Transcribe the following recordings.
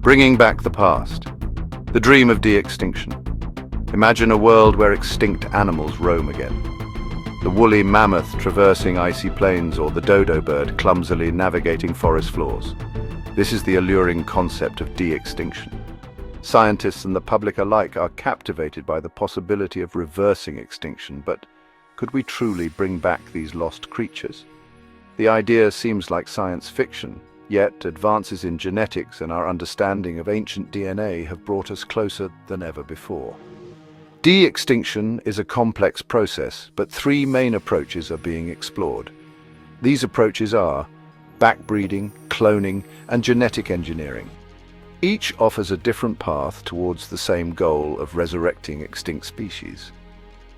Bringing back the past. The dream of de-extinction. Imagine a world where extinct animals roam again. The woolly mammoth traversing icy plains, or the dodo bird clumsily navigating forest floors. This is the alluring concept of de-extinction. Scientists and the public alike are captivated by the possibility of reversing extinction, but could we truly bring back these lost creatures? The idea seems like science fiction, yet advances in genetics and our understanding of ancient DNA have brought us closer than ever before. De-extinction is a complex process, but three main approaches are being explored. These approaches are backbreeding, cloning, and genetic engineering. Each offers a different path towards the same goal of resurrecting extinct species.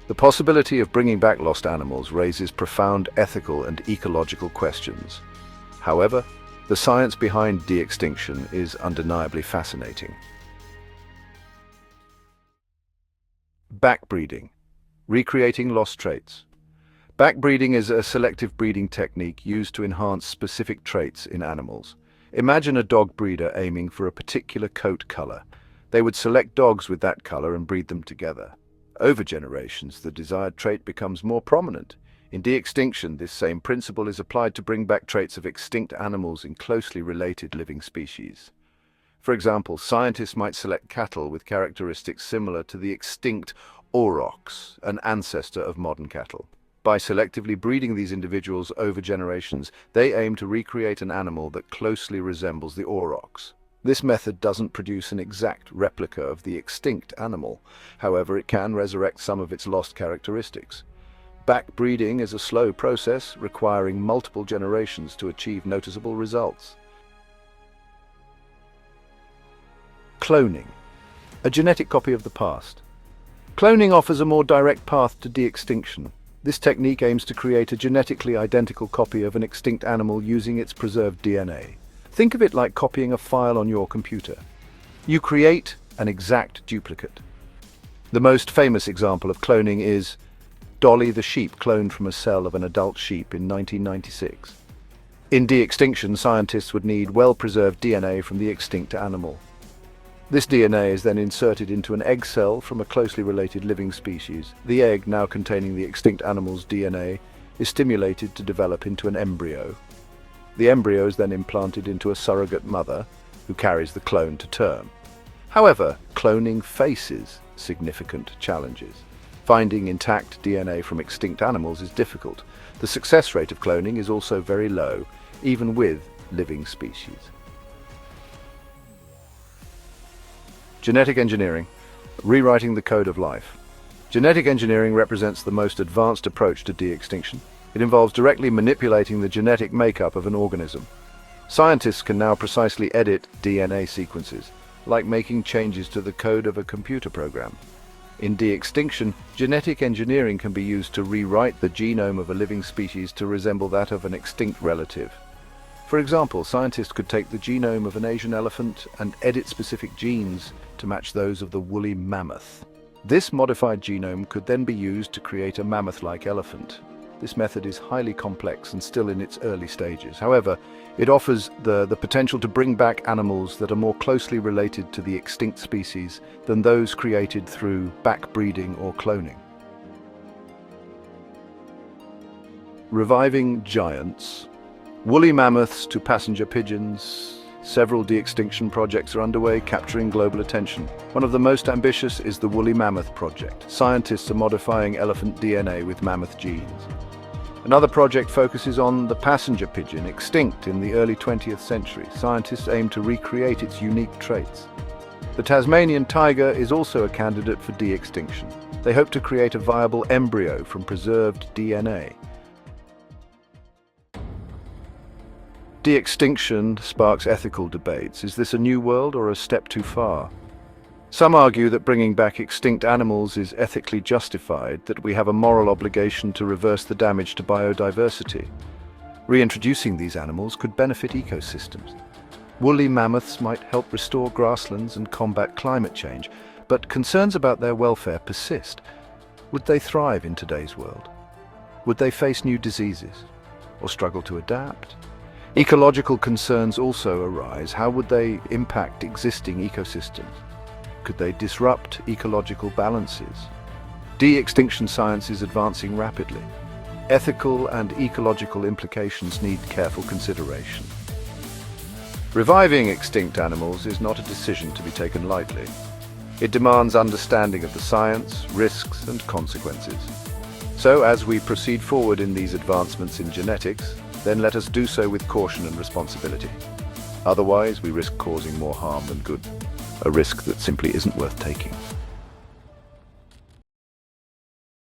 The possibility of bringing back lost animals raises profound ethical and ecological questions. However, the science behind de-extinction is undeniably fascinating. Backbreeding, recreating lost traits. Backbreeding is a selective breeding technique used to enhance specific traits in animals. Imagine a dog breeder aiming for a particular coat color. They would select dogs with that color and breed them together. Over generations, the desired trait becomes more prominent. In de-extinction, this same principle is applied to bring back traits of extinct animals in closely related living species. For example, scientists might select cattle with characteristics similar to the extinct aurochs, an ancestor of modern cattle. By selectively breeding these individuals over generations, they aim to recreate an animal that closely resembles the aurochs. This method doesn't produce an exact replica of the extinct animal. However, it can resurrect some of its lost characteristics. Backbreeding is a slow process, requiring multiple generations to achieve noticeable results. Cloning, a genetic copy of the past. Cloning offers a more direct path to de-extinction. This technique aims to create a genetically identical copy of an extinct animal using its preserved DNA. Think of it like copying a file on your computer. You create an exact duplicate. The most famous example of cloning is Dolly the sheep, cloned from a cell of an adult sheep in 1996. In de-extinction, scientists would need well-preserved DNA from the extinct animal. This DNA is then inserted into an egg cell from a closely related living species. The egg, now containing the extinct animal's DNA, is stimulated to develop into an embryo. The embryo is then implanted into a surrogate mother, who carries the clone to term. However, cloning faces significant challenges. Finding intact DNA from extinct animals is difficult. The success rate of cloning is also very low, even with living species. Genetic engineering, rewriting the code of life. Genetic engineering represents the most advanced approach to de-extinction. It involves directly manipulating the genetic makeup of an organism. Scientists can now precisely edit DNA sequences, like making changes to the code of a computer program. In de-extinction, genetic engineering can be used to rewrite the genome of a living species to resemble that of an extinct relative. For example, scientists could take the genome of an Asian elephant and edit specific genes to match those of the woolly mammoth. This modified genome could then be used to create a mammoth-like elephant. This method is highly complex and still in its early stages. However, it offers the potential to bring back animals that are more closely related to the extinct species than those created through backbreeding or cloning. Reviving giants. Woolly mammoths to passenger pigeons. Several de-extinction projects are underway, capturing global attention. One of the most ambitious is the Woolly Mammoth project. Scientists are modifying elephant DNA with mammoth genes. Another project focuses on the passenger pigeon, extinct in the early 20th century. Scientists aim to recreate its unique traits. The Tasmanian tiger is also a candidate for de-extinction. They hope to create a viable embryo from preserved DNA. De-extinction sparks ethical debates. Is this a new world or a step too far? Some argue that bringing back extinct animals is ethically justified, that we have a moral obligation to reverse the damage to biodiversity. Reintroducing these animals could benefit ecosystems. Woolly mammoths might help restore grasslands and combat climate change, but concerns about their welfare persist. Would they thrive in today's world? Would they face new diseases or struggle to adapt? Ecological concerns also arise. How would they impact existing ecosystems? Could they disrupt ecological balances? De-extinction science is advancing rapidly. Ethical and ecological implications need careful consideration. Reviving extinct animals is not a decision to be taken lightly. It demands understanding of the science, risks, and consequences. So, as we proceed forward in these advancements in genetics, then let us do so with caution and responsibility. Otherwise, we risk causing more harm than good, a risk that simply isn't worth taking.